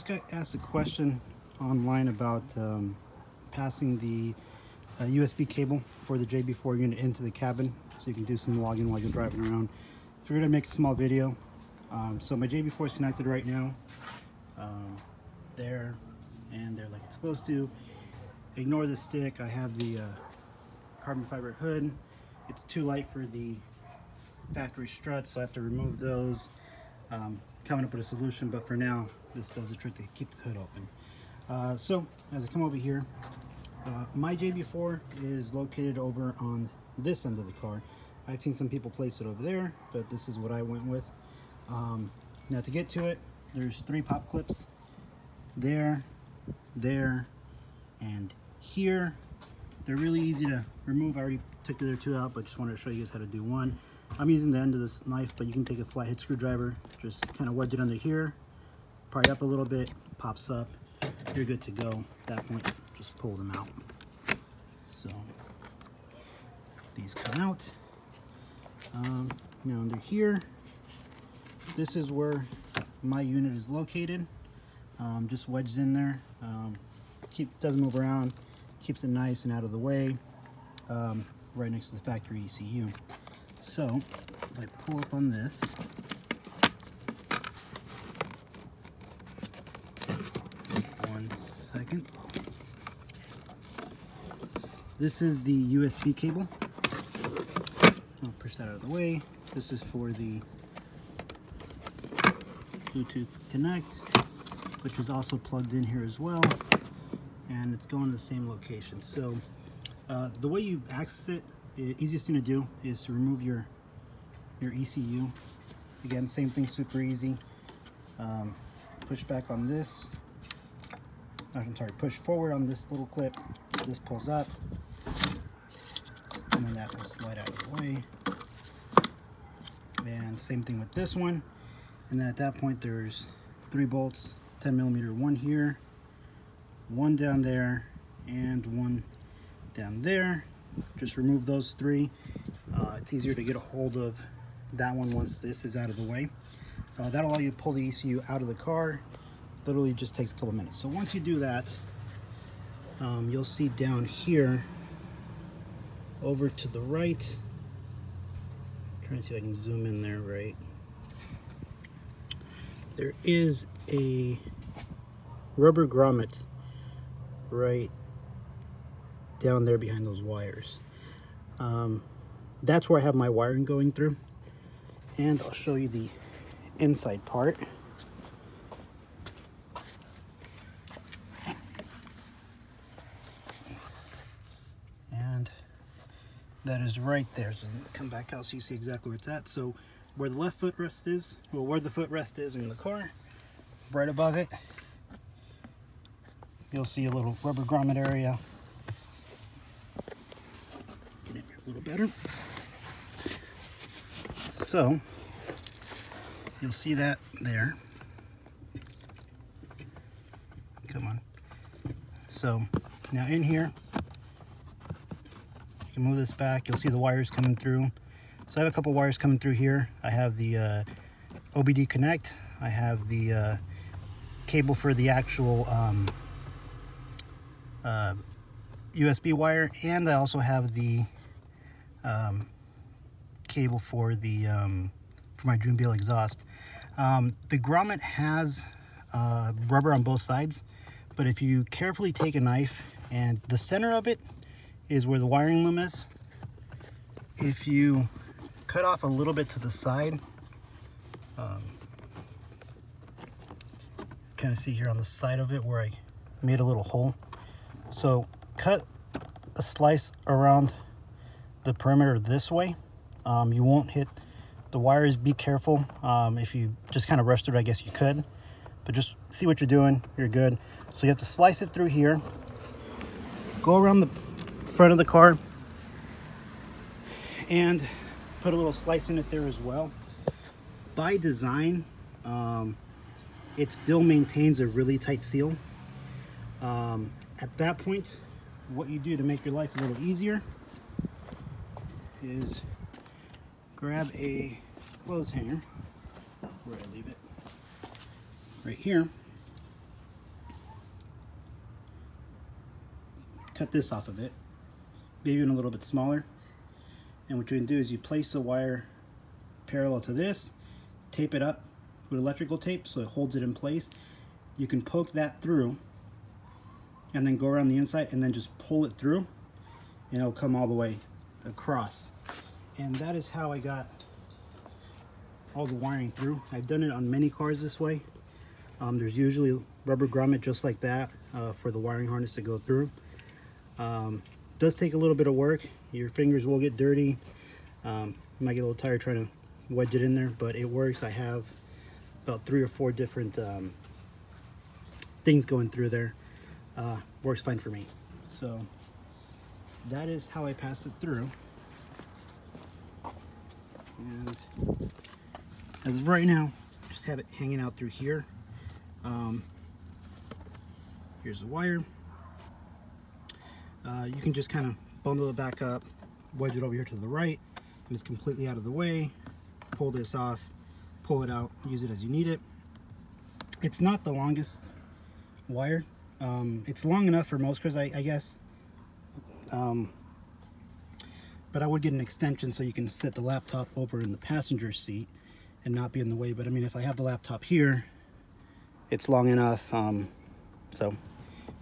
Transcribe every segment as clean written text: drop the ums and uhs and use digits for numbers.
just got asked a question online about passing the USB cable for the JB4 unit into the cabin so you can do some logging while you're driving around. Figured I'd make a small video. So my JB4 is connected right now. There and there like it's supposed to. Ignore the stick. I have the carbon fiber hood. It's too light for the factory struts, so I have to remove those. Coming up with a solution, but for now this does the trick to keep the hood open. So as I come over here, my JB4 is located over on this end of the car. I've seen some people place it over there, but this is what I went with. Now to get to it, there's 3 pop clips there, there, and here. They're really easy to remove. I already took the other 2 out, but just wanted to show you guys how to do one. I'm using the end of this knife, but you can take a flathead screwdriver, just kind of wedge it under here, pry it up a little bit, pops up, you're good to go. At that point, just pull them out. So these come out. Now under here, this is where my unit is located. Just wedged in there. Doesn't move around, keeps it nice and out of the way. Right next to the factory ECU. So if I pull up on this, one second. This is the USB cable. I'll push that out of the way. This is for the Bluetooth Connect, which is also plugged in here as well, and it's going to the same location. So the way you access it, the easiest thing to do is to remove your ECU. Again, same thing, super easy. Push back on this. I'm sorry, push forward on this little clip. This pulls up, and then that will slide out of the way. And same thing with this one. And then at that point, there's 3 bolts, 10mm, one here, one down there, and one down there. Just remove those 3. It's easier to get a hold of that one once this is out of the way. That'll allow you to pull the ECU out of the car. Literally just takes a couple minutes. So once you do that, you'll see down here over to the right, I'm trying to see if I can zoom in there right, there is a rubber grommet right down there behind those wires. That's where I have my wiring going through, and I'll show you the inside part. And that is right there. So come back out so you see exactly where it's at. So where the left footrest is, well, where the footrest is in the car, right above it, you'll see a little rubber grommet area. Get in here a little better. So you'll see that there. Come on. So now in here, you can move this back. You'll see the wires coming through. So I have a couple wires coming through here. I have the OBD connect. I have the cable for the actual USB wire, and I also have the cable for the for my June Beal exhaust. The grommet has rubber on both sides, but if you carefully take a knife, and the center of it is where the wiring loom is, if you cut off a little bit to the side, kind of see here on the side of it where I made a little hole. So cut a slice around the perimeter this way. You won't hit the wires. Be careful. If you just kind of rushed it, I guess you could, but just see what you're doing. You're good. So you have to slice it through here, go around the front of the car, and put a little slice in it there as well. By design, it still maintains a really tight seal. At that point, what you do to make your life a little easier is grab a clothes hanger, where I leave it, right here, cut this off of it, maybe even a little bit smaller. And what you're going to do is you place the wire parallel to this, tape it up with electrical tape so it holds it in place. You can poke that through and then go around the inside and then just pull it through, and it'll come all the way across. And that is how I got all the wiring through. I've done it on many cars this way. There's usually rubber grommet just like that for the wiring harness to go through. Does take a little bit of work. Your fingers will get dirty. You might get a little tired trying to wedge it in there, but it works. I have about 3 or 4 different things going through there. Works fine for me. So that is how I pass it through. And as of right now, just have it hanging out through here. Here's the wire. You can just kind of bundle it back up, wedge it over here to the right, and it's completely out of the way. Pull this off, pull it out, use it as you need it. It's not the longest wire. It's long enough for most cars, I guess. But I would get an extension so you can set the laptop over in the passenger seat and not be in the way. But I mean, if I have the laptop here, it's long enough. So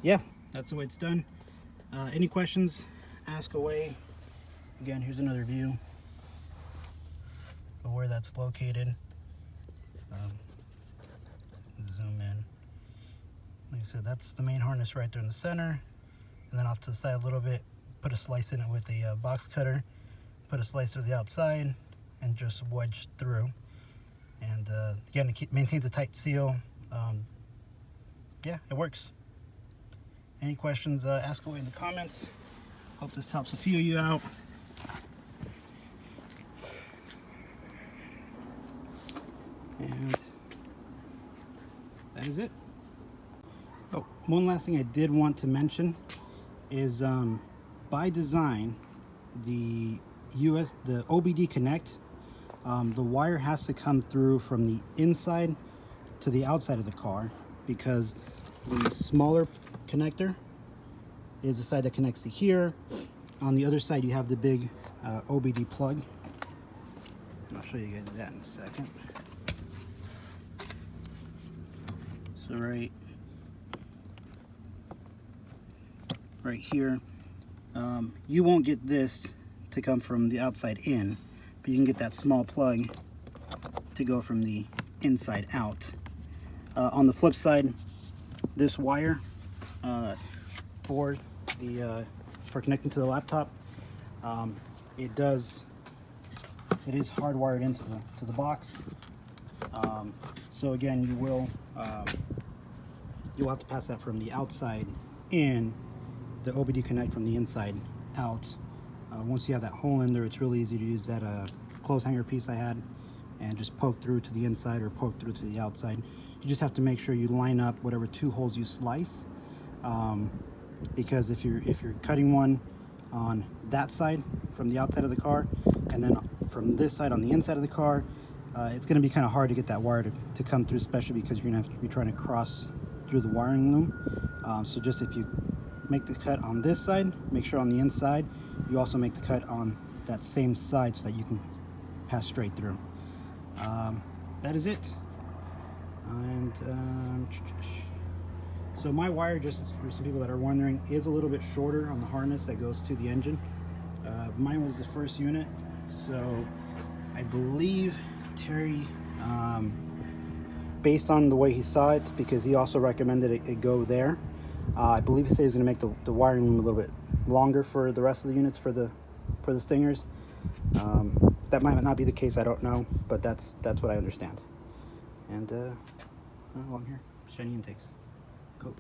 yeah, that's the way it's done. Any questions, ask away. Again, here's another view of where that's located. Zoom in. Like I said, that's the main harness right there in the center. And then off to the side a little bit, put a slice in it with a box cutter, put a slice through the outside, and just wedge through. And again, it maintains a tight seal. Yeah, it works. Any questions, ask away in the comments. Hope this helps a few of you out. And that is it. Oh, one last thing I did want to mention is by design, the OBD connect, the wire has to come through from the inside to the outside of the car, because the smaller connector is the side that connects to here. On the other side you have the big OBD plug, and I'll show you guys that in a second. So right here, you won't get this to come from the outside in, but you can get that small plug to go from the inside out. On the flip side, this wire for connecting to the laptop, it is hardwired into the box. So again, you'll have to pass that from the outside in, the OBD connect from the inside out. Once you have that hole in there, it's really easy to use that clothes hanger piece I had and just poke through to the inside or poke through to the outside. You just have to make sure you line up whatever 2 holes you slice, because if you're cutting one on that side from the outside of the car and then from this side on the inside of the car, it's going to be kind of hard to get that wire to come through, especially because you're going to have to be trying to cross through the wiring loom. So just if you make the cut on this side, make sure on the inside you also make the cut on that same side so that you can pass straight through. That is it. And so my wire, just for some people that are wondering, is a little bit shorter on the harness that goes to the engine. Mine was the first unit, so I believe Terry, based on the way he saw it, because he also recommended it go there, I believe he said he was going to make the wiring loom a little bit longer for the rest of the units for the Stingers. That might not be the case, I don't know, but that's what I understand. And along here, shiny intakes. Cool.